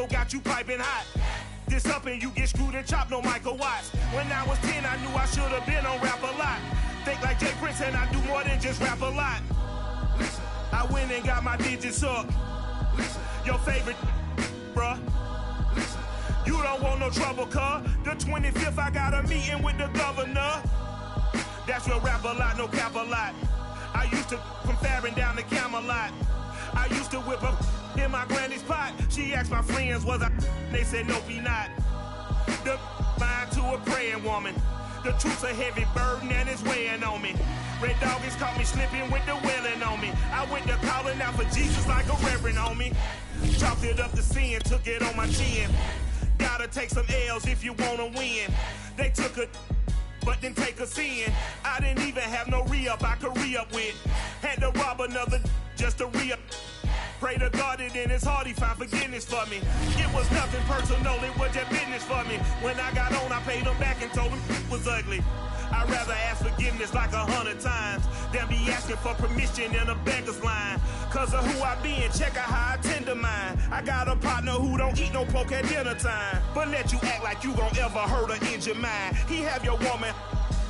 Ronaldo got you piping hot. This up and you get screwed and chopped, no Michael Watts. When I was 10, I knew I should have been on Rap a Lot. Think like Jay Prince and I do more than just rap a lot. I went and got my digits up. Your favorite, bruh. You don't want no trouble, cuz. The 25th, I got a meeting with the governor. That's real Rap a Lot, no cap a lot. I used to from Farron down to Camelot. I used to whip up in my granny's pot. She asked my friends, was I? They said, nope, he not. The mind to a praying woman. The truth's a heavy burden and it's weighing on me. Red Doggies caught me slipping with the wailing on me. I went to calling out for Jesus like a reverend on me. Chalked it up to sin, took it on my chin. Gotta take some L's if you wanna win. They took a but didn't take a sin. I didn't even have no re-up I could re-up with. Had to rob another just to re-up. Pray to God that in his heart he found forgiveness for me. It was nothing personal, it was just business for me. When I got on, I paid him back and told him it was ugly. I'd rather ask forgiveness like 100 times than be asking for permission in a beggar's line. Cause of who I be and check out how I tend to mine. I got a partner who don't eat no pork at dinner time, but let you act like you gon' ever hurt or injure mine. He have your woman,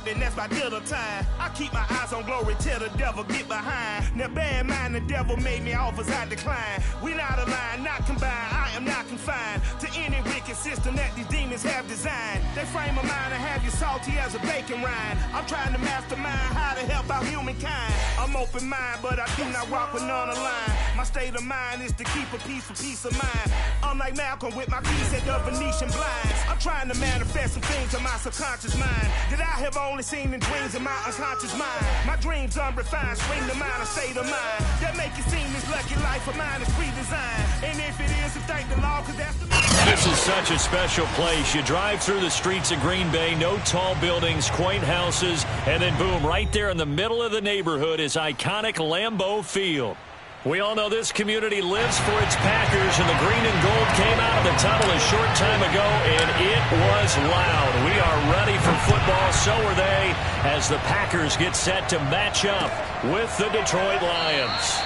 and that's my dinner time. I keep my eyes on glory till the devil get behind. Now bear in mind the devil made me offers I decline. We not aligned, not combined, I am not confined to any wicked system that these demons have designed. They frame a mind and have you salty as a bacon rind. I'm trying to mastermind how to help out humankind. I'm open mind, but I do not rock with none aligned. My state of mind is to keep a peace for peace of mind. Unlike Malcolm with my piece at the Venetian blinds. I'm trying to manifest some things in my subconscious mind that I have only seen in dreams in my unconscious mind. My dreams unrefined, swing the mind, a state of mind that make it seem this lucky life of mine is pre-designed. And if it is, thank the Lord, cause that's the... This is such a special place. You drive through the streets of Green Bay, no tall buildings, quaint houses, and then boom, right there in the middle of the neighborhood is iconic Lambeau Field. We all know this community lives for its Packers, and the green and gold came out of the tunnel a short time ago, and it was loud. We are ready for football, so are they, as the Packers get set to match up with the Detroit Lions.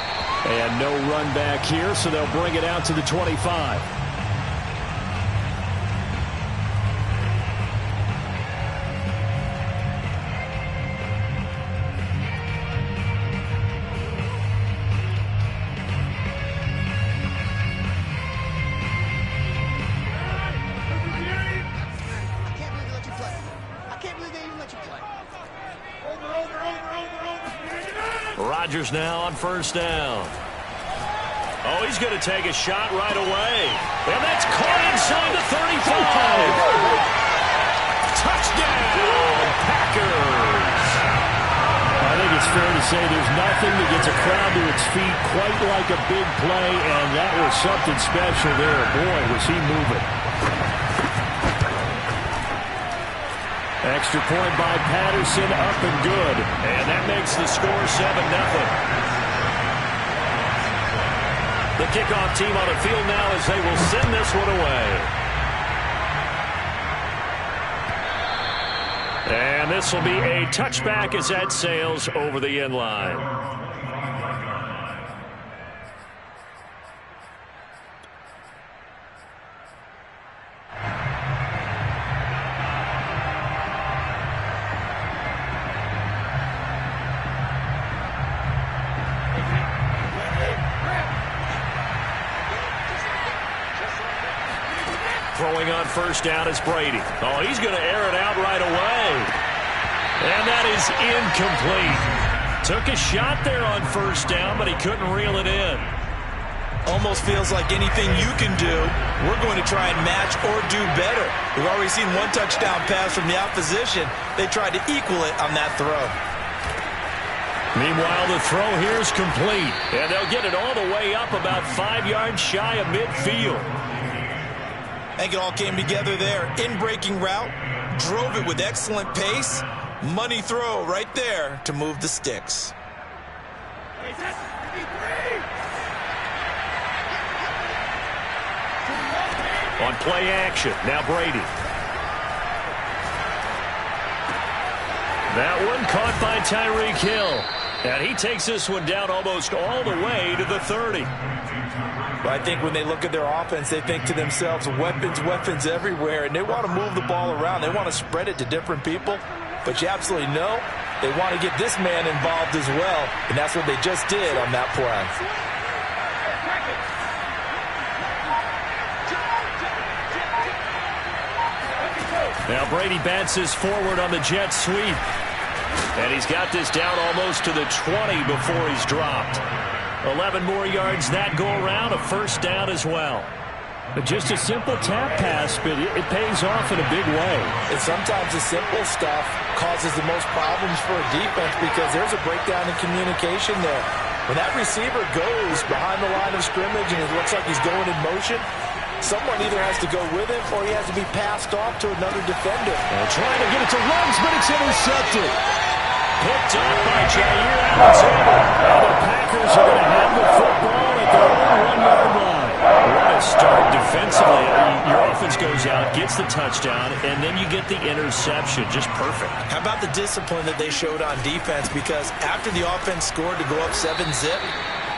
And no run back here, so they'll bring it out to the 25. Rodgers now on first down. Oh, he's going to take a shot right away. And that's caught inside the 35. Touchdown, Packers. I think it's fair to say there's nothing that gets a crowd to its feet quite like a big play, and that was something special there. Boy, was he moving. Extra point by Patterson, up and good. And that makes the score 7-0. The kickoff team on the field now as they will send this one away. And this will be a touchback as that sails over the end line. Throwing on first down is Brady. Oh, he's going to air it out right away. And that is incomplete. Took a shot there on first down, but he couldn't reel it in. Almost feels like anything you can do, we're going to try and match or do better. We've already seen one touchdown pass from the opposition. They tried to equal it on that throw. Meanwhile, the throw here is complete. And they'll get it all the way up about 5 yards shy of midfield. I think it all came together there. In-breaking route, drove it with excellent pace. Money throw right there to move the sticks. On play action, now Brady. That one caught by Tyreek Hill. And he takes this one down almost all the way to the 30. But I think when they look at their offense, they think to themselves, weapons everywhere, and they want to move the ball around. They want to spread it to different people. But you absolutely know they want to get this man involved as well, and that's what they just did on that play. Now Brady bounces forward on the jet sweep. And he's got this down almost to the 20 before he's dropped. 11 more yards that go around, a first down as well. But just a simple tap pass, but it pays off in a big way. And sometimes the simple stuff causes the most problems for a defense because there's a breakdown in communication there. When that receiver goes behind the line of scrimmage and it looks like he's going in motion, someone either has to go with him or he has to be passed off to another defender. Trying to get it to Ruggs, but it's intercepted. Picked up by Jair Alexander. Now the Packers are going to have the football at their own 1-yard line. What a start defensively. Your offense goes out, gets the touchdown, and then you get the interception. Just perfect. How about the discipline that they showed on defense? Because after the offense scored to go up 7-zip,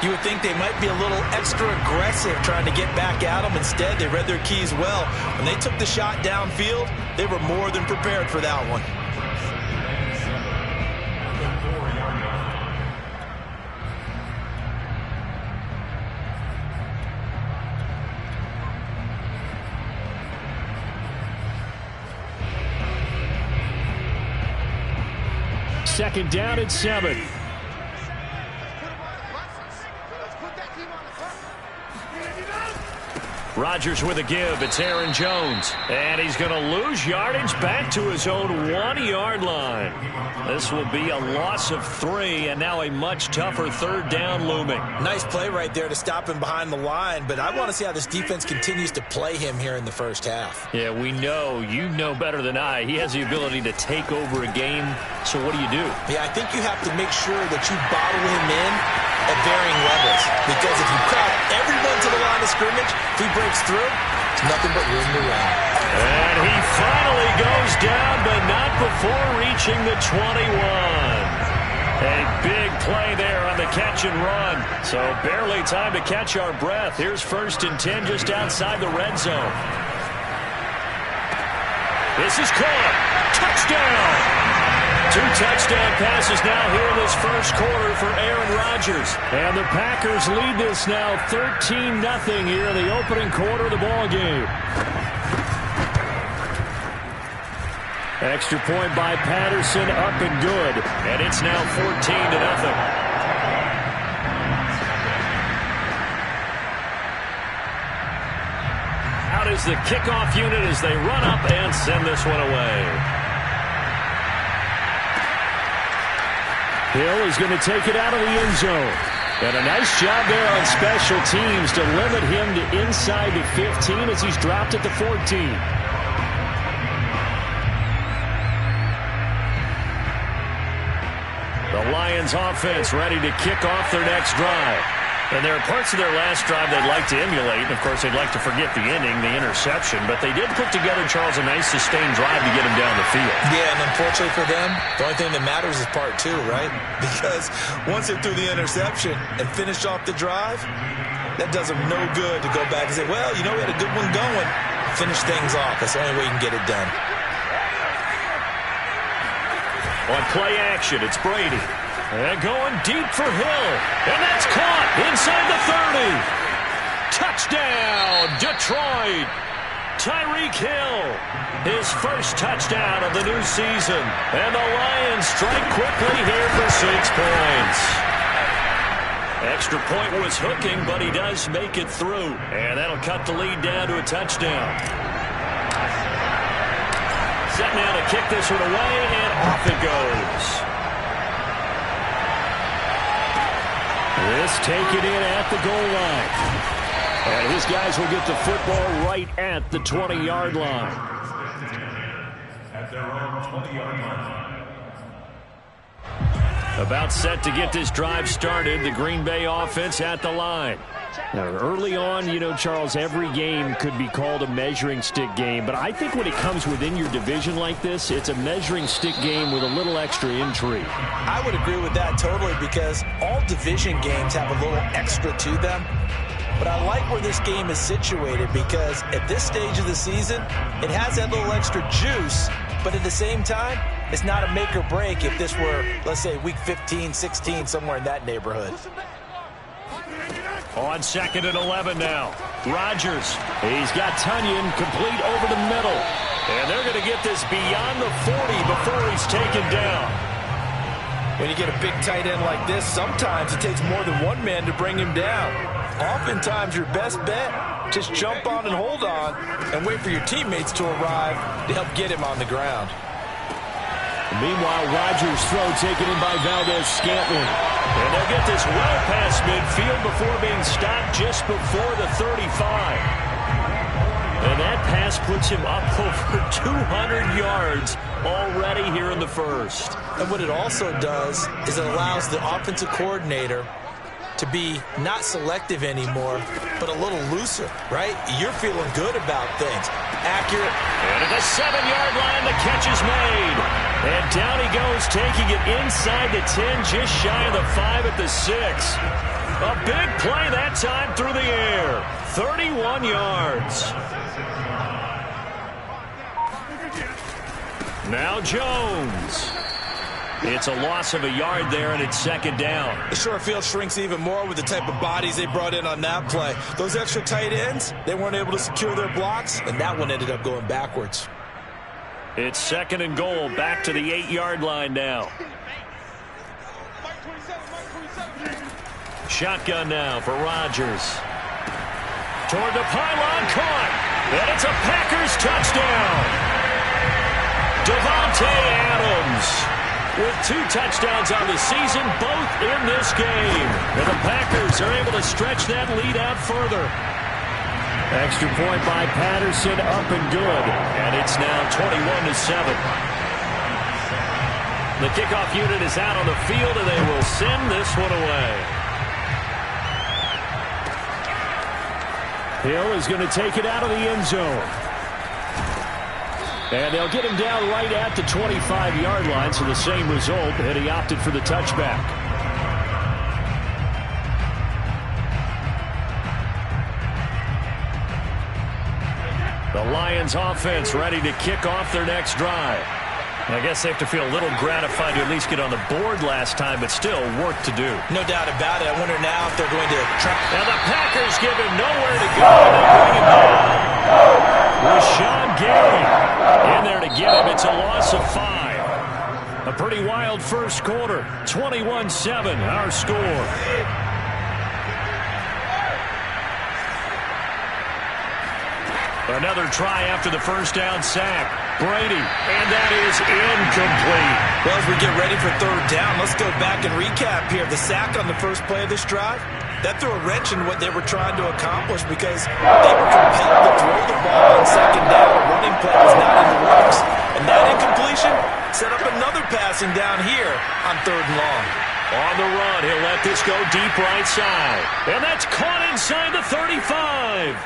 you would think they might be a little extra aggressive trying to get back at them. Instead, they read their keys well. When they took the shot downfield, they were more than prepared for that one. Second down at 7. Rodgers with a give. It's Aaron Jones. And he's going to lose yardage back to his own 1-yard line. This will be a loss of 3, and now a much tougher third down looming. Nice play right there to stop him behind the line, but I want to see how this defense continues to play him here in the first half. Yeah, we know. You know better than I. He has the ability to take over a game, so what do? Yeah, I think you have to make sure that you bottle him in at varying levels, because if you crowd everyone to the line of scrimmage, if he breaks through, it's nothing but room to run. And he finally goes down, but not before reaching the 21. A big play there on the catch and run. So barely time to catch our breath. Here's 1st and 10 just outside the red zone. This is caught. Touchdown! 2 touchdown passes now here in this first quarter for Aaron Rodgers. And the Packers lead this now 13-0 here in the opening quarter of the ball game. Extra point by Patterson, up and good. And it's now 14-0. Out is the kickoff unit as they run up and send this one away. Hill is going to take it out of the end zone. And a nice job there on special teams to limit him to inside the 15 as he's dropped at the 14. The Lions offense ready to kick off their next drive. And there are parts of their last drive they'd like to emulate. And, of course, they'd like to forget the ending, the interception. But they did put together, Charles, a nice sustained drive to get him down the field. Yeah, and unfortunately for them, the only thing that matters is part 2, right? Because once they threw the interception and finished off the drive, that does them no good to go back and say, well, you know, we had a good one going. Finish things off. That's the only way you can get it done. On play action, it's Brady. And going deep for Hill. And that's caught inside the 30. Touchdown, Detroit. Tyreek Hill, his first touchdown of the new season. And the Lions strike quickly here for 6 points. Extra point was hooking, but he does make it through. And that'll cut the lead down to a touchdown. Set now to kick this one away, and off it goes. This taken in at the goal line. And his guys will get the football right at the 20-yard line. At their own 20-yard line. About set to get this drive started. The Green Bay offense at the line. Now, early on, you know, Charles, every game could be called a measuring stick game. But I think when it comes within your division like this, it's a measuring stick game with a little extra intrigue. I would agree with that totally, because all division games have a little extra to them. But I like where this game is situated, because at this stage of the season, it has that little extra juice. But at the same time, it's not a make or break if this were, let's say, week 15, 16, somewhere in that neighborhood. On 2nd and 11 now. Rodgers. He's got Tunyon complete over the middle. And they're going to get this beyond the 40 before he's taken down. When you get a big tight end like this, sometimes it takes more than one man to bring him down. Oftentimes, your best bet, just jump on and hold on and wait for your teammates to arrive to help get him on the ground. Meanwhile, Rodgers' throw taken in by Valdes-Scantling. And they'll get this well past midfield before being stopped just before the 35. And that pass puts him up over 200 yards already here in the first. And what it also does is it allows the offensive coordinator to be not selective anymore, but a little looser, right? You're feeling good about things. Accurate. And at the 7-yard line, the catch is made. And down he goes, taking it inside the 10, just shy of the 5 at the 6. A big play that time through the air. 31 yards. Now Jones. It's a loss of a yard there, and it's 2nd down. The short field shrinks even more with the type of bodies they brought in on that play. Those extra tight ends, they weren't able to secure their blocks, and that one ended up going backwards. It's 2nd and goal, back to the 8-yard line now. Shotgun now for Rodgers. Toward the pylon, caught. And it's a Packers touchdown. Davante Adams with 2 touchdowns on the season, both in this game. And the Packers are able to stretch that lead out further. Extra point by Patterson, up and good. And it's now 21-7. The kickoff unit is out on the field, and they will send this one away. Hill is going to take it out of the end zone. And they'll get him down right at the 25-yard line, so the same result, and he opted for the touchback. The Lions offense ready to kick off their next drive. I guess they have to feel a little gratified to at least get on the board last time, but still work to do. No doubt about it. I wonder now if they're going to try. Now the Packers give him nowhere to go, and they bring him down. Rashawn Gary in there to get him. It's a loss of 5. A pretty wild first quarter. 21-7, our score. Another try after the first down sack. Brady, and that is incomplete. Well, as we get ready for 3rd down, let's go back and recap here. The sack on the first play of this drive, that threw a wrench in what they were trying to accomplish, because they were compelled to throw the ball on 2nd down. A running play was not in the works. And that incompletion set up another passing down here on 3rd and long. On the run, he'll let this go deep right side. And that's caught inside the 35.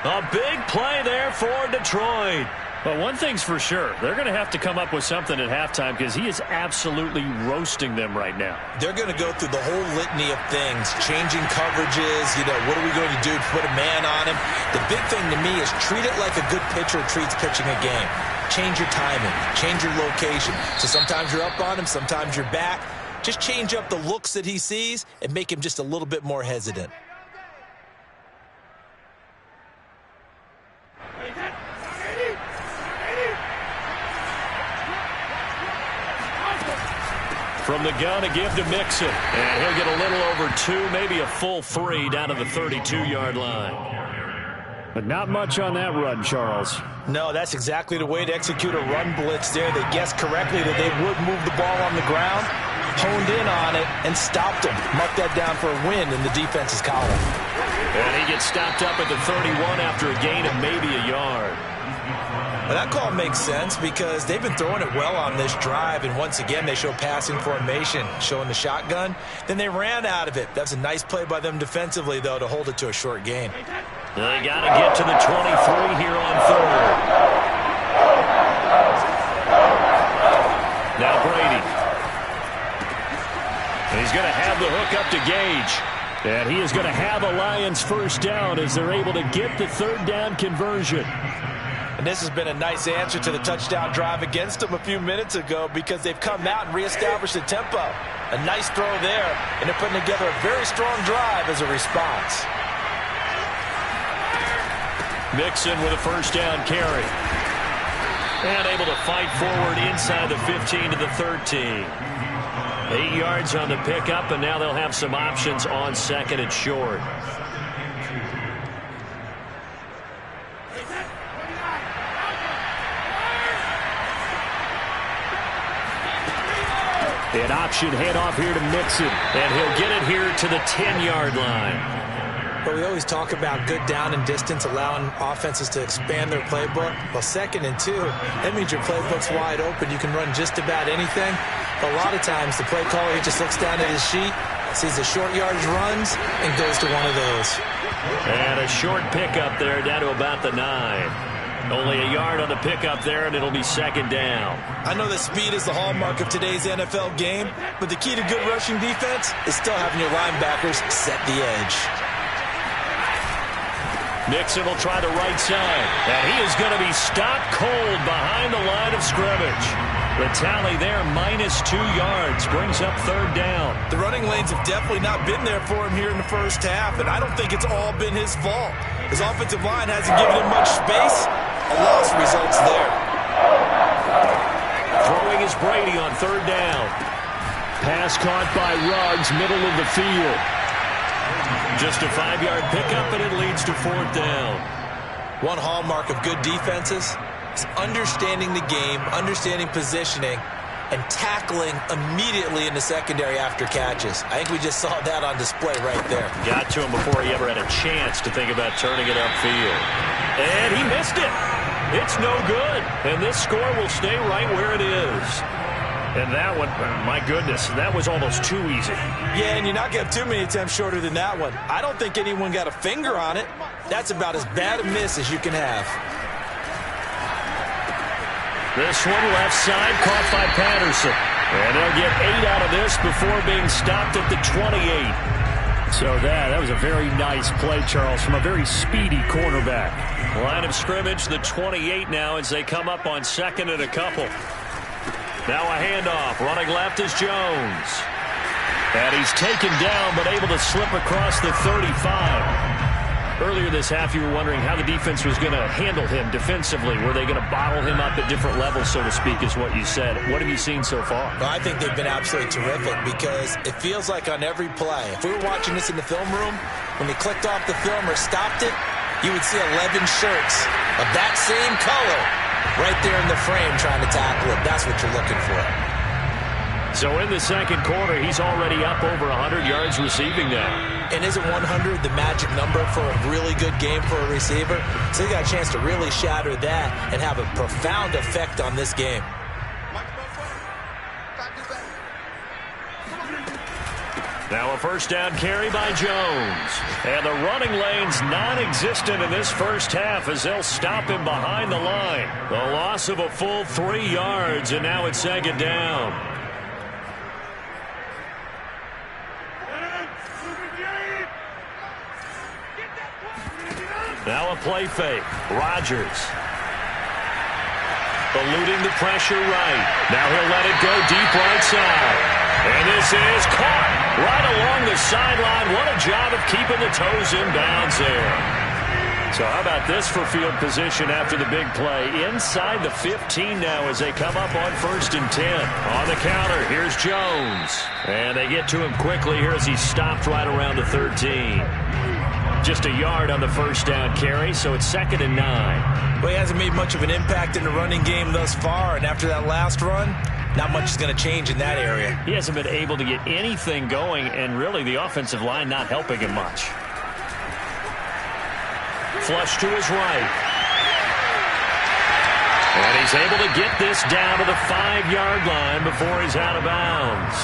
A big play there for Detroit. But one thing's for sure, they're going to have to come up with something at halftime, because he is absolutely roasting them right now. They're going to go through the whole litany of things, changing coverages, what are we going to do to put a man on him? The big thing to me is treat it like a good pitcher treats pitching a game. Change your timing, change your location. So sometimes you're up on him, sometimes you're back. Just change up the looks that he sees and make him just a little bit more hesitant. From the gun, a give to Mixon. And he'll get a little over 2, maybe a full 3 down to the 32-yard line. But not much on that run, Charles. No, that's exactly the way to execute a run blitz there. They guessed correctly that they would move the ball on the ground, honed in on it, and stopped him. Mark that down for a win in the defense's column. And he gets stopped up at the 31 after a gain of maybe a yard. Well, that call makes sense because they've been throwing it well on this drive, and once again they show passing formation, showing the shotgun. Then they ran out of it. That's a nice play by them defensively, though, to hold it to a short gain. They got to get to the 23 here on third. Now Brady. He's going to have the hook up to Gage. And he is going to have a Lions first down as they're able to get the third down conversion. And this has been a nice answer to the touchdown drive against them a few minutes ago because they've come out and reestablished the tempo. A nice throw there, and they're putting together a very strong drive as a response. Mixon with a first down carry. And able to fight forward inside the 15 to the 13. 8 yards on the pickup, and now they'll have some options on second and short. An option handoff here to Mixon, and he'll get it here to the 10-yard line. But we always talk about good down and distance, allowing offenses to expand their playbook. Well, 2nd and 2, that means your playbook's wide open. You can run just about anything. But a lot of times, the play caller, he just looks down at his sheet, sees the short yardage runs, and goes to one of those. And a short pickup there down to about the 9. Only a yard on the pickup there, and it'll be second down. I know that speed is the hallmark of today's NFL game, but the key to good rushing defense is still having your linebackers set the edge. Mixon will try the right side, and he is going to be stopped cold behind the line of scrimmage. The tally there, -2 yards, brings up third down. The running lanes have definitely not been there for him here in the first half, and I don't think it's all been his fault. His offensive line hasn't given him much space. A loss results there. Throwing is Brady on third down. Pass caught by Ruggs, middle of the field. Just a 5-yard pickup, and it leads to fourth down. One hallmark of good defenses is understanding the game, understanding positioning, and tackling immediately in the secondary after catches. I think we just saw that on display right there. Got to him before he ever had a chance to think about turning it upfield. And he missed it. It's no good. And this score will stay right where it is. And that one, my goodness, that was almost too easy. Yeah, and you're not getting too many attempts shorter than that one. I don't think anyone got a finger on it. That's about as bad a miss as you can have. This one left side caught by Patterson. And they'll get 8 out of this before being stopped at the 28. So that was a very nice play, Charles, from a very speedy cornerback. Line of scrimmage, the 28 now as they come up on second and a couple. Now a handoff. Running left is Jones. And he's taken down but able to slip across the 35. Earlier this half, you were wondering how the defense was going to handle him defensively. Were they going to bottle him up at different levels, so to speak, is what you said. What have you seen so far? Well, I think they've been absolutely terrific because it feels like on every play, if we were watching this in the film room, when they clicked off the film or stopped it, you would see 11 shirts of that same color right there in the frame trying to tackle it. That's what you're looking for. So in the second quarter, he's already up over 100 yards receiving now. And isn't 100 the magic number for a really good game for a receiver? So he got a chance to really shatter that and have a profound effect on this game. Now a first down carry by Jones. And the running lane's non-existent in this first half as they'll stop him behind the line. The loss of a full 3 yards, and now it's second down. Now a play fake. Rodgers. Eluding the pressure right. Now he'll let it go deep right side. And this is caught right along the sideline. What a job of keeping the toes in bounds there. So how about this for field position after the big play? Inside the 15 now as they come up on 1st and 10. On the counter, here's Jones. And they get to him quickly here as he's stopped right around the 13. Just a yard on the first down carry, so it's 2nd and 9. Well, he hasn't made much of an impact in the running game thus far, and after that last run, not much is going to change in that area. He hasn't been able to get anything going, and really the offensive line not helping him much. Flush to his right. And he's able to get this down to the 5-yard line before he's out of bounds.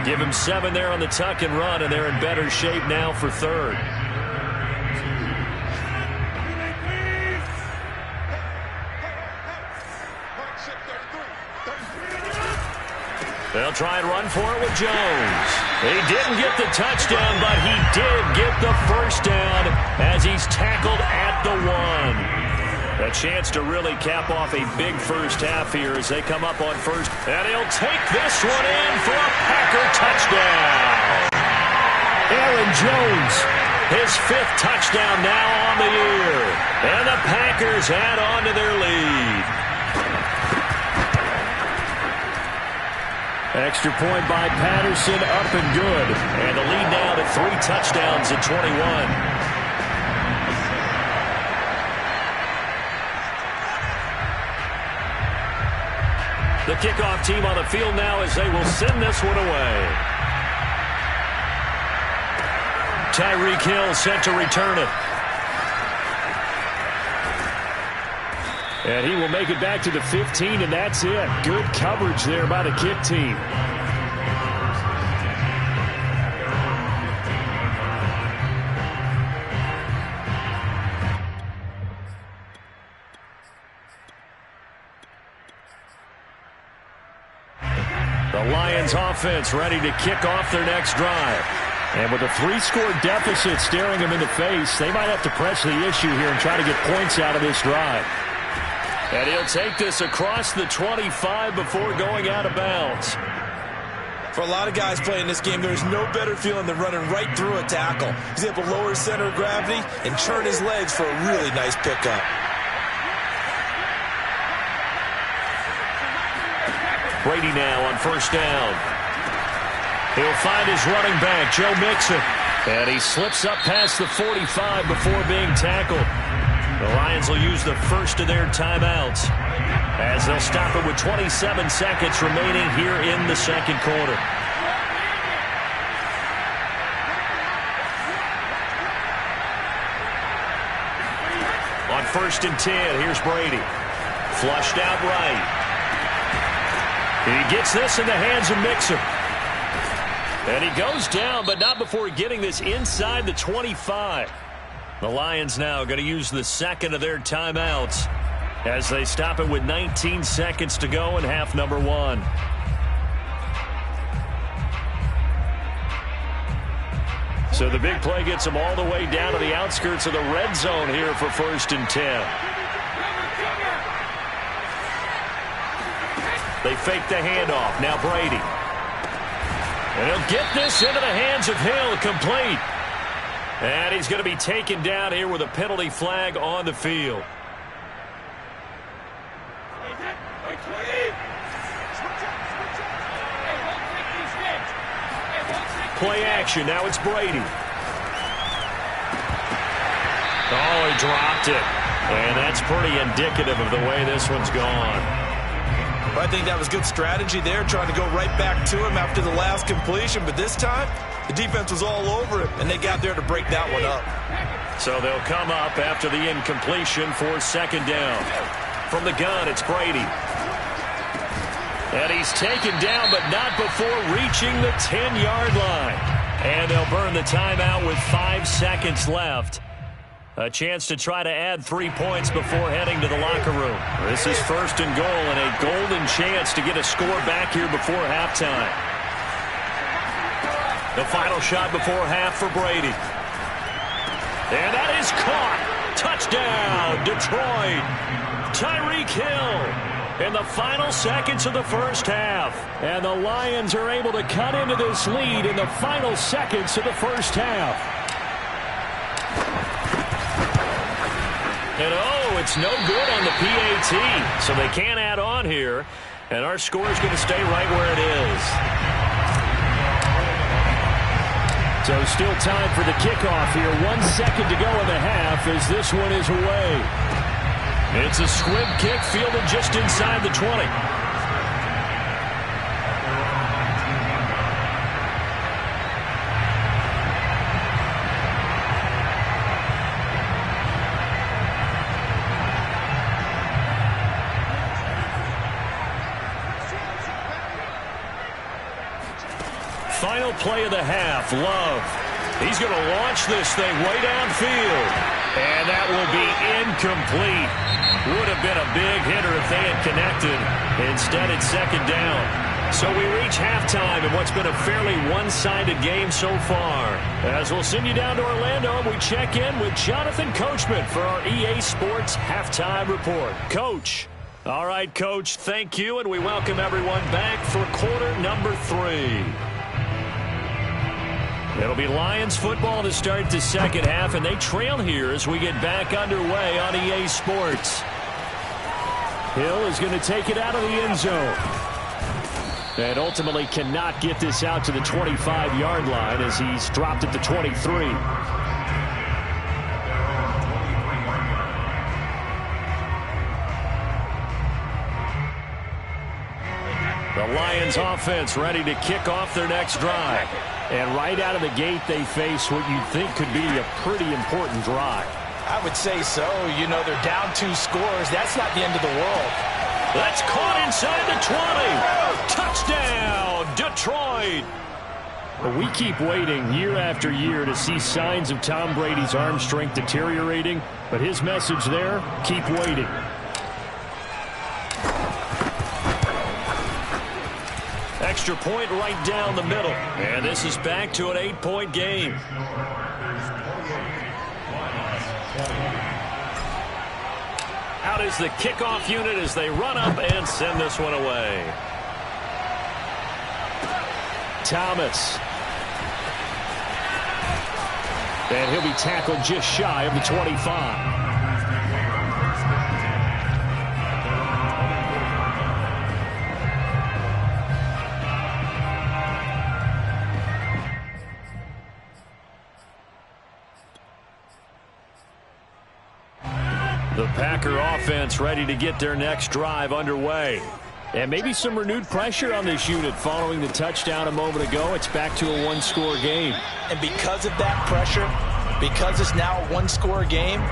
Give him 7 there on the tuck and run, and they're in better shape now for third. They'll try and run for it with Jones. He didn't get the touchdown, but he did get the first down as he's tackled at the 1. A chance to really cap off a big first half here as they come up on first. And he'll take this one in for a Packer touchdown. Aaron Jones, his 5th touchdown now on the year. And the Packers add on to their lead. Extra point by Patterson, up and good. And the lead now to 3 touchdowns at 21. The kickoff team on the field now as they will send this one away. Tyreek Hill set to return it. And he will make it back to the 15, and that's it. Good coverage there by the kick team. The Lions offense ready to kick off their next drive. And with a 3-score deficit staring them in the face, they might have to press the issue here and try to get points out of this drive. And he'll take this across the 25 before going out of bounds. For a lot of guys playing this game, there's no better feeling than running right through a tackle. He's able to lower his center of gravity and churn his legs for a really nice pickup. Brady now on first down. He'll find his running back, Joe Mixon. And he slips up past the 45 before being tackled. The Lions will use the first of their timeouts as they'll stop it with 27 seconds remaining here in the second quarter. On first and 10, here's Brady. Flushed out right. He gets this in the hands of Mixon. And he goes down, but not before getting this inside the 25. The Lions now going to use the second of their timeouts as they stop it with 19 seconds to go in half number 1. So the big play gets them all the way down to the outskirts of the red zone here for first and 10. They fake the handoff. Now Brady. And he'll get this into the hands of Hill, complete. And he's going to be taken down here with a penalty flag on the field. Play action. Now it's Brady. Oh, he dropped it. And that's pretty indicative of the way this one's gone. I think that was good strategy there, trying to go right back to him after the last completion. But this time, the defense was all over him, and they got there to break that one up. So they'll come up after the incompletion for second down. From the gun, it's Brady. And he's taken down, but not before reaching the 10-yard line. And they'll burn the timeout with 5 seconds left. A chance to try to add 3 points before heading to the locker room. This is first and goal and a golden chance to get a score back here before halftime. The final shot before half for Brady. And that is caught. Touchdown, Detroit. Tyreek Hill in the final seconds of the first half. And the Lions are able to cut into this lead in the final seconds of the first half. And oh, it's no good on the PAT, so they can't add on here. And our score is going to stay right where it is. So still time for the kickoff here. 1 second to go in the half as this one is away. It's a squib kick fielded just inside the 20. final play of the half. Love. He's going to launch this thing way downfield. And that will be incomplete. Would have been a big hitter if they had connected. Instead, it's second down. So we reach halftime in what's been a fairly one-sided game so far. As we'll send you down to Orlando, we check in with Jonathan Coachman for our EA Sports Halftime Report. Coach. All right, Coach, thank you, and we welcome everyone back for quarter number 3. It'll be Lions football to start the second half, and they trail here as we get back underway on EA Sports. Hill is going to take it out of the end zone. And ultimately cannot get this out to the 25-yard line as he's dropped at the 23. The Lions offense ready to kick off their next drive. And right out of the gate, they face what you'd think could be a pretty important drive. I would say so. You know, they're down 2 scores. That's not the end of the world. That's caught inside the 20. Touchdown, Detroit. We keep waiting year after year to see signs of Tom Brady's arm strength deteriorating. But his message there, keep waiting. Extra point right down the middle. And this is back to an 8-point game. Out is the kickoff unit as they run up and send this one away. Thomas. And he'll be tackled just shy of the 25. The Packer offense ready to get their next drive underway. And maybe some renewed pressure on this unit following the touchdown a moment ago. It's back to a one-score game. And because of that pressure, because it's now a one-score game,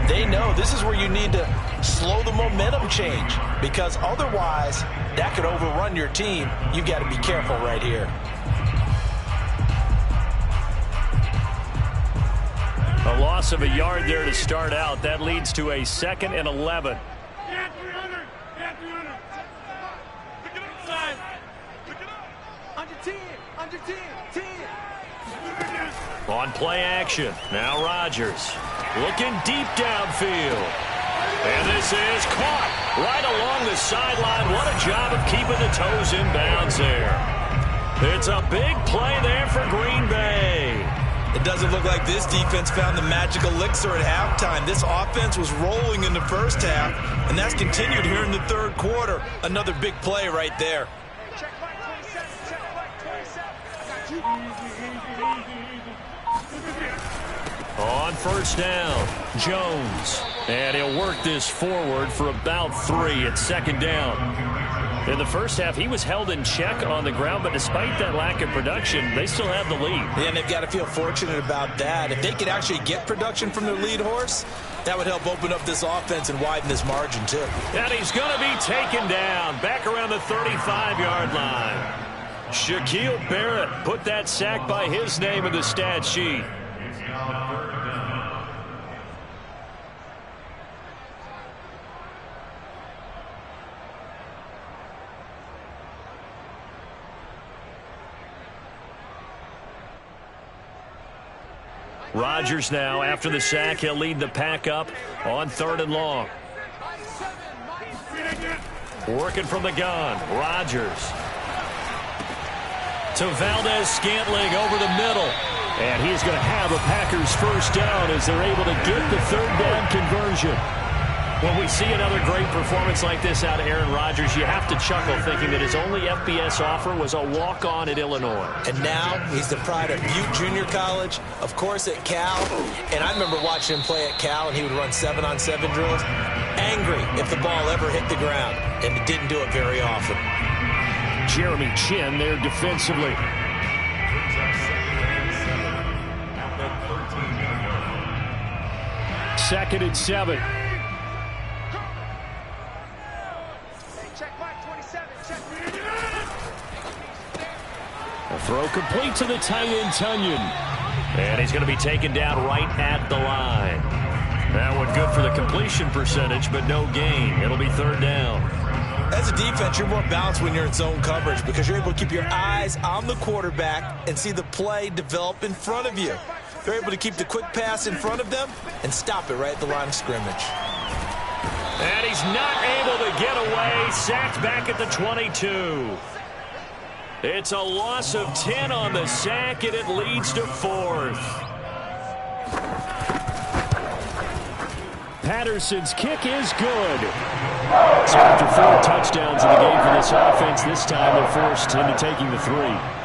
they know this is where you need to slow the momentum change. Because otherwise, that could overrun your team. You've got to be careful right here. A loss of a yard there to start out. That leads to a 2nd and 11. On play action. Now Rodgers looking deep downfield. And this is caught right along the sideline. What a job of keeping the toes in bounds there. It's a big play there for Green Bay. It doesn't look like this defense found the magic elixir at halftime. This offense was rolling in the first half, and that's continued here in the third quarter. Another big play right there. On first down, Jones. And he'll work this forward for about 3 at second down. In the first half, he was held in check on the ground, but despite that lack of production, they still have the lead. Yeah, and they've got to feel fortunate about that. If they could actually get production from their lead horse, that would help open up this offense and widen this margin, too. And he's going to be taken down back around the 35-yard line. Shaquille Barrett put that sack by his name in the stat sheet. Rodgers now, after the sack, he'll lead the pack up on 3rd and long. Working from the gun, Rodgers. To Valdez-Scantling over the middle. And he's going to have a Packers first down as they're able to get the 3rd down conversion. When we see another great performance like this out of Aaron Rodgers, you have to chuckle thinking that his only FBS offer was a walk-on at Illinois. And now he's the pride of Butte Junior College, of course at Cal. And I remember watching him play at Cal, and he would run 7-on-7 drills. Angry if the ball ever hit the ground, and it didn't do it very often. Jeremy Chin there defensively. Second and 7. The throw complete to the tight end, Tunyon. And he's going to be taken down right at the line. That one good for the completion percentage, but no gain. It'll be third down. As a defense, you're more balanced when you're in zone coverage because you're able to keep your eyes on the quarterback and see the play develop in front of you. You're able to keep the quick pass in front of them and stop it right at the line of scrimmage. And he's not able to get away. Sacked back at the 22. It's a loss of 10 on the sack, and it leads to fourth. Patterson's kick is good. So after 4 touchdowns in the game for this offense, this time they're forced into taking the 3.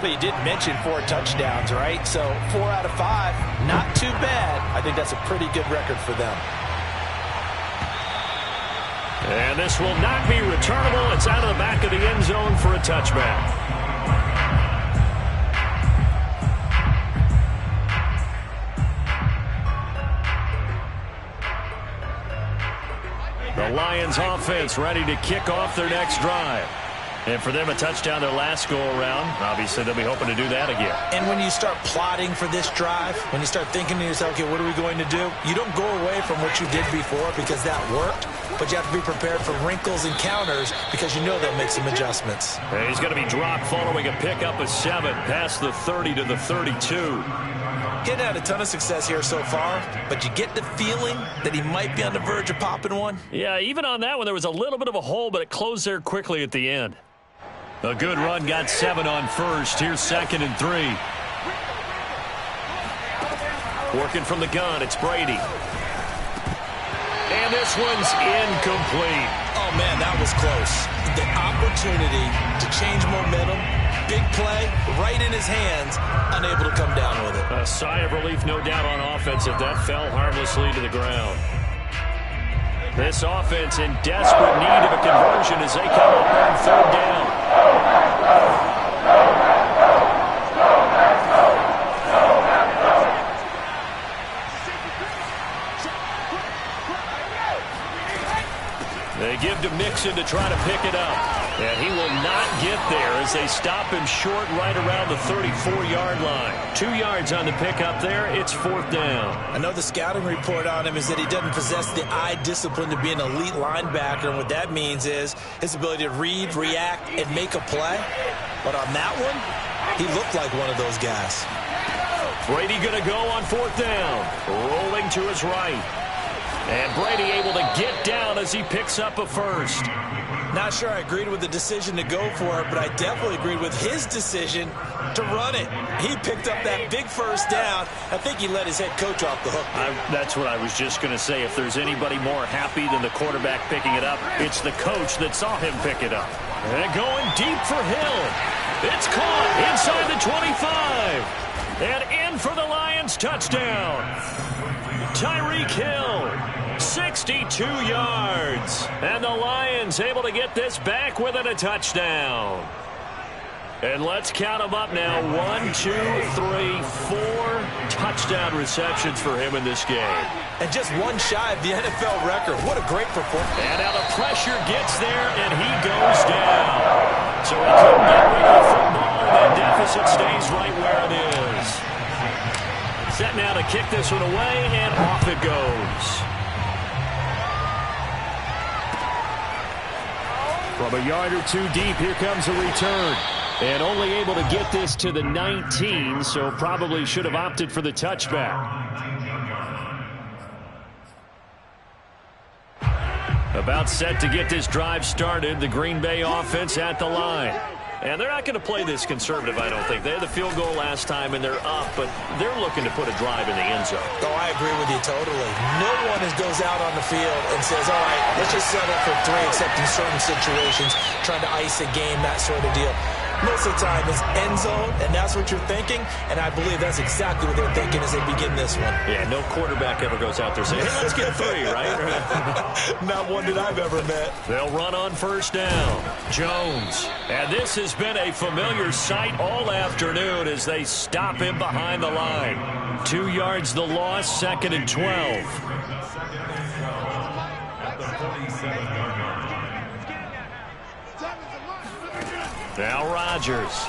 But you did mention 4 touchdowns, right? So 4 out of 5, not too bad. I think that's a pretty good record for them. And this will not be returnable. It's out of the back of the end zone for a touchback. The Lions offense ready to kick off their next drive. And for them, a touchdown their last go-around. Obviously, they'll be hoping to do that again. And when you start plotting for this drive, when you start thinking to yourself, okay, what are we going to do? You don't go away from what you did before because that worked, but you have to be prepared for wrinkles and counters because you know they'll make some adjustments. And he's going to be dropped following a pickup of 7 past the 30 to the 32. Getting had a ton of success here so far, but you get the feeling that he might be on the verge of popping one. Yeah, even on that one, there was a little bit of a hole, but it closed there quickly at the end. A good run got 7 on first. Here's 2nd and 3. Working from the gun, it's Brady. And this one's incomplete. Oh, man, that was close. The opportunity to change momentum, big play, right in his hands, unable to come down with it. A sigh of relief, no doubt, on offense if that fell harmlessly to the ground. This offense in desperate need of a conversion as they come up on 3rd down. They give to Mixon to try to pick it up. And he will not get there as they stop him short right around the 34-yard line. 2 yards on the pickup there. It's 4th down. I know the scouting report on him is that he doesn't possess the eye discipline to be an elite linebacker. And what that means is his ability to read, react, and make a play. But on that one, he looked like one of those guys. Brady going to go on 4th down. Rolling to his right. And Brady able to get down as he picks up a first. Not sure I agreed with the decision to go for it, but I definitely agreed with his decision to run it. He picked up that big first down. I think he let his head coach off the hook. That's what I was just going to say. If there's anybody more happy than the quarterback picking it up, it's the coach that saw him pick it up. And going deep for Hill. It's caught inside the 25. And in for the Lions touchdown. Tyreek Hill. 62 yards. And the Lions able to get this back within a touchdown. And let's count them up now. 1, 2, 3, 4 touchdown receptions for him in this game. And just one shy of the NFL record. What a great performance. And now the pressure gets there, and he goes down. So he couldn't get rid of the football, and that deficit stays right where it is. Set now to kick this one away, and off it goes. From a yard or 2 deep, here comes a return. And only able to get this to the 19, so probably should have opted for the touchback. About set to get this drive started, the Green Bay offense at the line. And they're not going to play this conservative, I don't think. They had the field goal last time, and they're up, but they're looking to put a drive in the end zone. Oh, I agree with you totally. No one goes out on the field and says, all right, let's just settle for 3, except in certain situations, trying to ice a game, that sort of deal. Most of the time, it's end zone, and that's what you're thinking, and I believe that's exactly what they're thinking as they begin this one. Yeah, no quarterback ever goes out there saying, hey, let's get 3, right? Not one that I've ever met. They'll run on 1st down. Jones. And this has been a familiar sight all afternoon as they stop him behind the line. 2 yards the loss, 2nd and 12. Now Rodgers.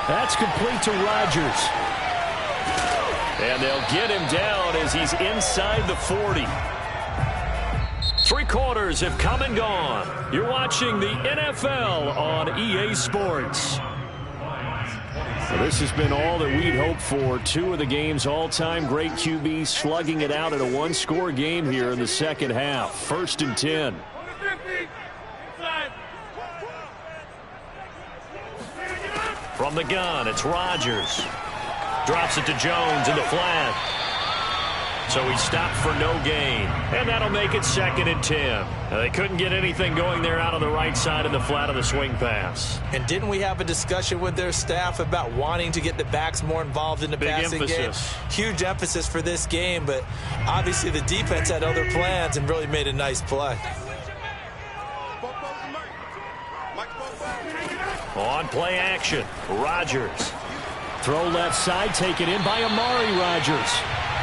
That's complete to Rodgers. And they'll get him down as he's inside the 40. 3 quarters have come and gone. You're watching the NFL on EA Sports. Well, this has been all that we'd hoped for. 2 of the game's all-time great QBs slugging it out in a 1-score game here in the second half. 1st and 10. From the gun, it's Rodgers. Drops it to Jones in the flat. So he stopped for no gain. And that'll make it 2nd and 10. Now, they couldn't get anything going there out on the right side of the flat of the swing pass. And didn't we have a discussion with their staff about wanting to get the backs more involved in the passing game? Huge emphasis for this game, but obviously the defense had other plans and really made a nice play. On play action, Rodgers. Throw left side, taken in by Amari Rodgers.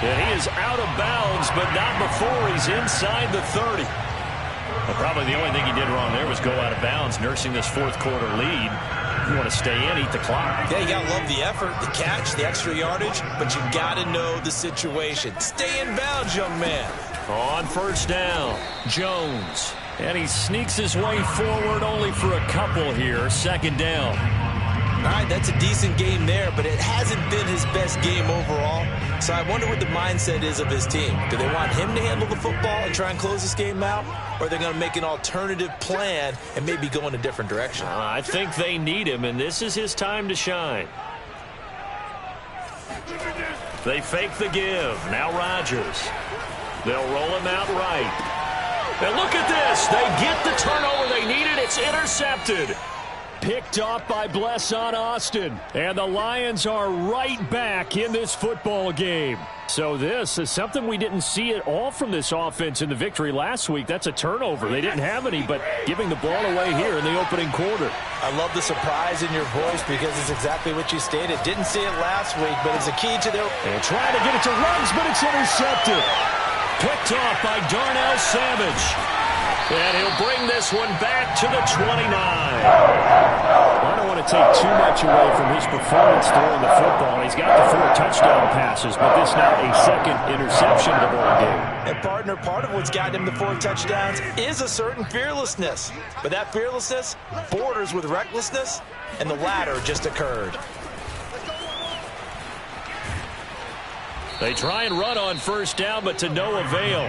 And he is out of bounds, but not before he's inside the 30. Well, probably the only thing he did wrong there was go out of bounds, nursing this 4th quarter lead. You want to stay in, eat the clock. Yeah, you got to love the effort, the catch, the extra yardage, but you got to know the situation. Stay in bounds, young man. On 1st down, Jones. And he sneaks his way forward only for a couple here. 2nd down. All right, that's a decent game there, but it hasn't been his best game overall. So I wonder what the mindset is of his team. Do they want him to handle the football and try and close this game out? Or are they going to make an alternative plan and maybe go in a different direction? I think they need him, and this is his time to shine. They fake the give. Now Rodgers. They'll roll him out right. And look at this. They get the turnover they needed. It's intercepted. Picked off by Blesson Austin. And the Lions are right back in this football game. So this is something we didn't see at all from this offense in the victory last week. That's a turnover. They didn't have any, but giving the ball away here in the opening quarter. I love the surprise in your voice because it's exactly what you stated. Didn't see it last week, but it's a key to their... And trying to get it to Ruggs, but it's intercepted. Picked off by Darnell Savage. And he'll bring this one back to the 29. I don't want to take too much away from his performance throwing the football. He's got the 4 touchdown passes, but this now a 2nd interception of the ball game. And partner, part of what's gotten him the 4 touchdowns is a certain fearlessness. But that fearlessness borders with recklessness, and the latter just occurred. They try and run on 1st down, but to no avail.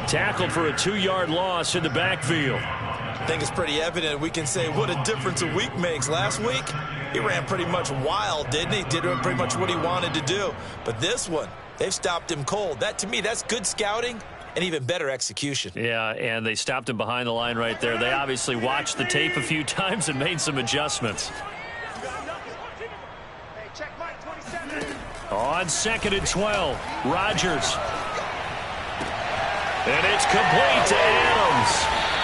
Tackled for a 2-yard loss in the backfield. I think it's pretty evident. We can say what a difference a week makes. Last week, he ran pretty much wild, didn't he? Did pretty much what he wanted to do. But this one, they've stopped him cold. That, to me, that's good scouting and even better execution. Yeah, and they stopped him behind the line right there. They obviously watched the tape a few times and made some adjustments. On 2nd and 12, Rodgers. And it's complete to Adams.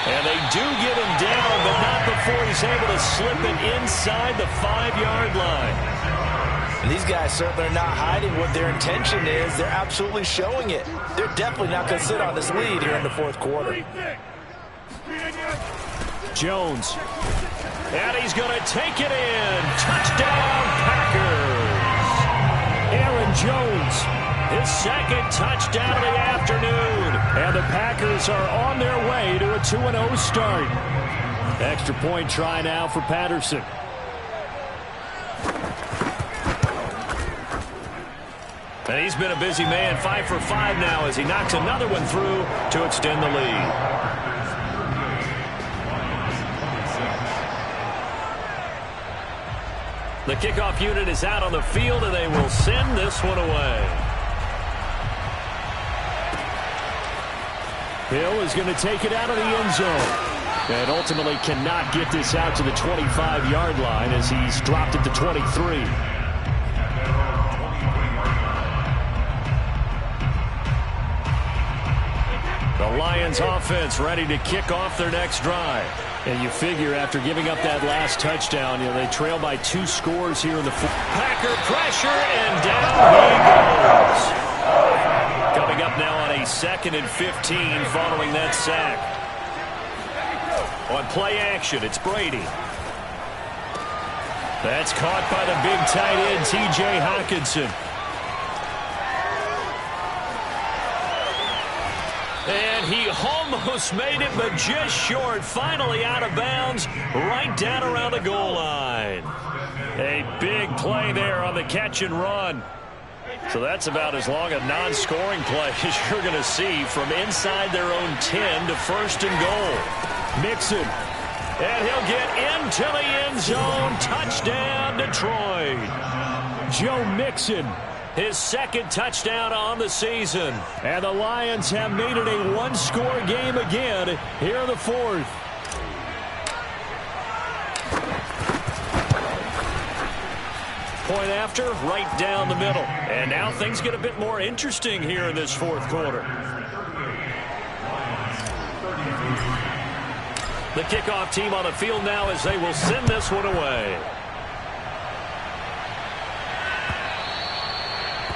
And they do get him down, but not before he's able to slip it inside the 5-yard line. And these guys certainly are not hiding what their intention is. They're absolutely showing it. They're definitely not going to sit on this lead here in the 4th quarter. Jones. And he's going to take it in. Touchdown, Packers. Aaron Jones, his 2nd touchdown of the afternoon. And the Packers are on their way to a 2-0 start. Extra point try now for Patterson. And he's been a busy man, 5 for 5 now as he knocks another one through to extend the lead. The kickoff unit is out on the field, and they will send this one away. Hill is going to take it out of the end zone. And ultimately cannot get this out to the 25-yard line as he's dropped it to 23. The Lions offense ready to kick off their next drive. And you figure after giving up that last touchdown, they trail by 2 scores here in the fourth. Packer pressure, and down he goes. Coming up now on a 2nd and 15 following that sack. On play action, it's Brady. That's caught by the big tight end, T.J. Hockenson. And he almost made it, but just short. Finally out of bounds, right down around the goal line. A big play there on the catch and run. So that's about as long a non-scoring play as you're going to see from inside their own 10 to first and goal. Mixon. And he'll get into the end zone. Touchdown, Detroit. Joe Mixon. His second touchdown on the season. And the Lions have made it a one-score game again here in the fourth. Point after, right down the middle. And now things get a bit more interesting here in this fourth quarter. The kickoff team on the field now as they will send this one away.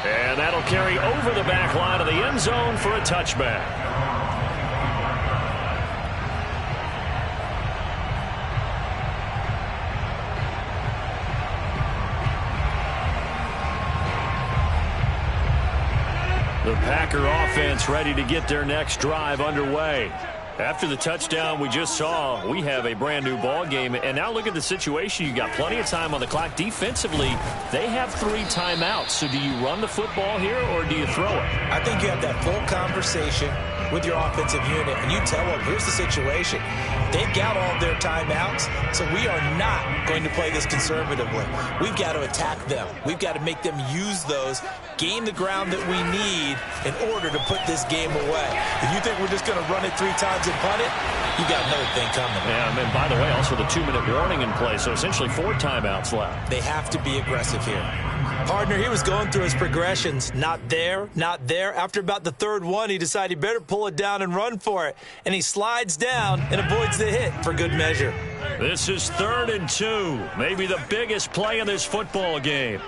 And that'll carry over the back line of the end zone for a touchback. The Packer offense ready to get their next drive underway. After the touchdown we just saw, we have a brand new ball game. And now look at the situation. You got plenty of time on the clock. Defensively, they have 3 timeouts. So do you run the football here or do you throw it? I think you have that full conversation with your offensive unit, and you tell them, here's the situation. They've got all their timeouts, so we are not going to play this conservatively. We've got to attack them. We've got to make them use those, gain the ground that we need in order to put this game away. If you think we're just going to run it 3 times and punt it, you got another thing coming. Yeah, and by the way, also the 2-minute warning in play, so essentially 4 timeouts left. They have to be aggressive here. Partner, he was going through his progressions. Not there, not there. After about the third one, he decided he better pull it down and run for it. And he slides down and avoids the hit for good measure. This is 3rd and 2. Maybe the biggest play in this football game.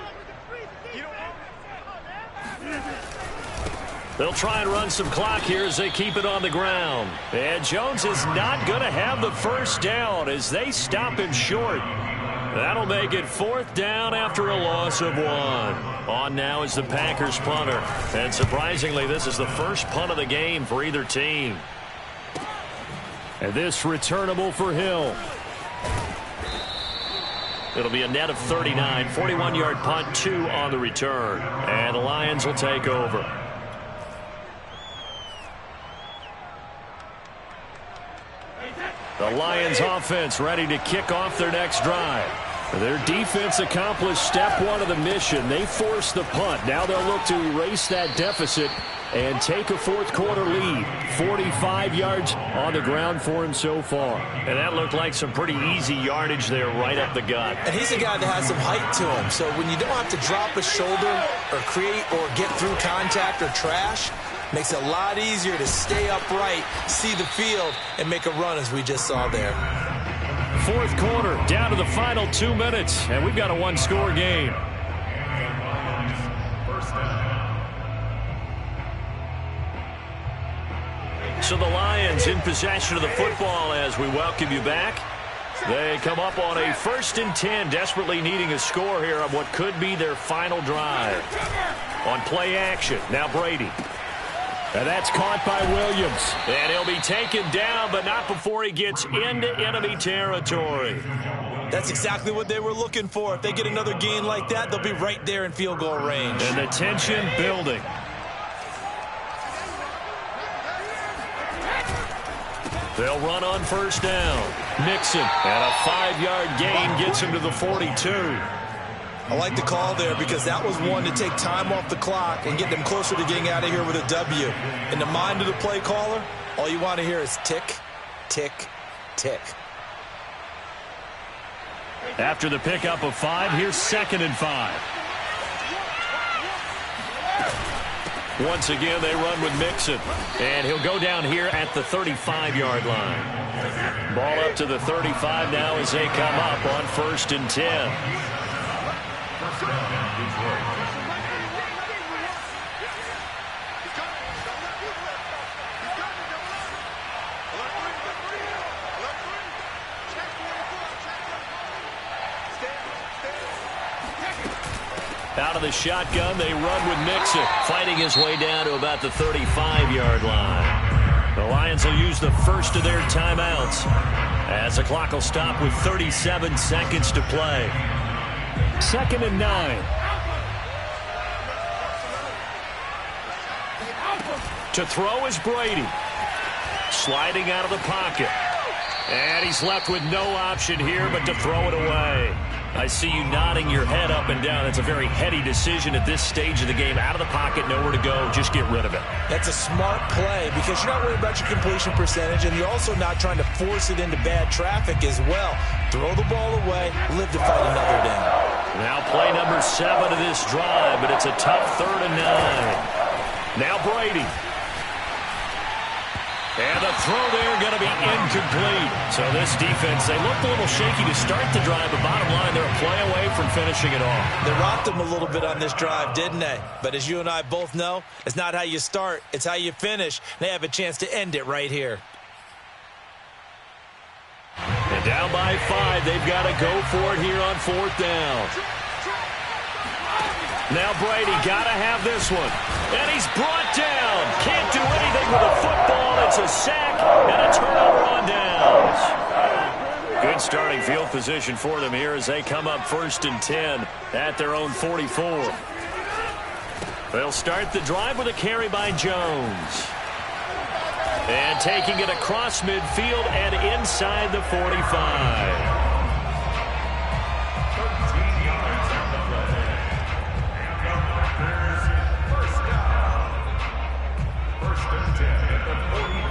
They'll try and run some clock here as they keep it on the ground. And Jones is not going to have the first down as they stop him short. That'll make it 4th down after a loss of 1. On now is the Packers punter. And surprisingly, this is the first punt of the game for either team. And this returnable for Hill. It'll be a net of 39. 41-yard punt, 2 on the return. And the Lions will take over. The Lions offense ready to kick off their next drive. Their defense accomplished step 1 of the mission. They forced the punt. Now they'll look to erase that deficit and take a fourth quarter lead. 45 yards on the ground for him so far. And that looked like some pretty easy yardage there right up the gut. And he's a guy that has some height to him. So when you don't have to drop a shoulder or create or get through contact or trash, makes it a lot easier to stay upright, see the field, and make a run as we just saw there. Fourth quarter, down to the final 2 minutes, and we've got a one-score game. So the Lions in possession of the football as we welcome you back. They come up on a 1st and 10, desperately needing a score here on what could be their final drive. On play action, now Brady. And that's caught by Williams. And he'll be taken down, but not before he gets into enemy territory. That's exactly what they were looking for. If they get another gain like that, they'll be right there in field goal range. And the tension building. They'll run on 1st down. Mixon, and a 5-yard gain gets him to the 42. I like the call there because that was one to take time off the clock and get them closer to getting out of here with a W. In the mind of the play caller, all you want to hear is tick, tick, tick. After the pickup of 5, here's 2nd and 5. Once again, they run with Mixon. And he'll go down here at the 35-yard line. Ball up to the 35 now as they come up on 1st and 10. Out of the shotgun, they run with Mixon, fighting his way down to about the 35-yard line. The Lions will use the first of their timeouts as the clock will stop with 37 seconds to play. 2nd and 9. To throw is Brady. Sliding out of the pocket. And he's left with no option here but to throw it away. I see you nodding your head up and down. That's a very heady decision at this stage of the game. Out of the pocket, nowhere to go. Just get rid of it. That's a smart play because you're not worried about your completion percentage, and you're also not trying to force it into bad traffic as well. Throw the ball away, live to fight another down. Now play number 7 of this drive, but it's a tough 3rd and 9. Now Brady. And the throw there going to be incomplete. So this defense, they looked a little shaky to start the drive, but bottom line, they're a play away from finishing it off. They rocked them a little bit on this drive, didn't they? But as you and I both know, it's not how you start, it's how you finish. They have a chance to end it right here. And down by 5, they've got to go for it here on 4th down. Now Brady got to have this one. And he's brought down. Can't do anything with a football. It's a sack and a turnover on downs. Good starting field position for them here as they come up 1st and 10 at their own 44. They'll start the drive with a carry by Jones. And taking it across midfield and inside the 45.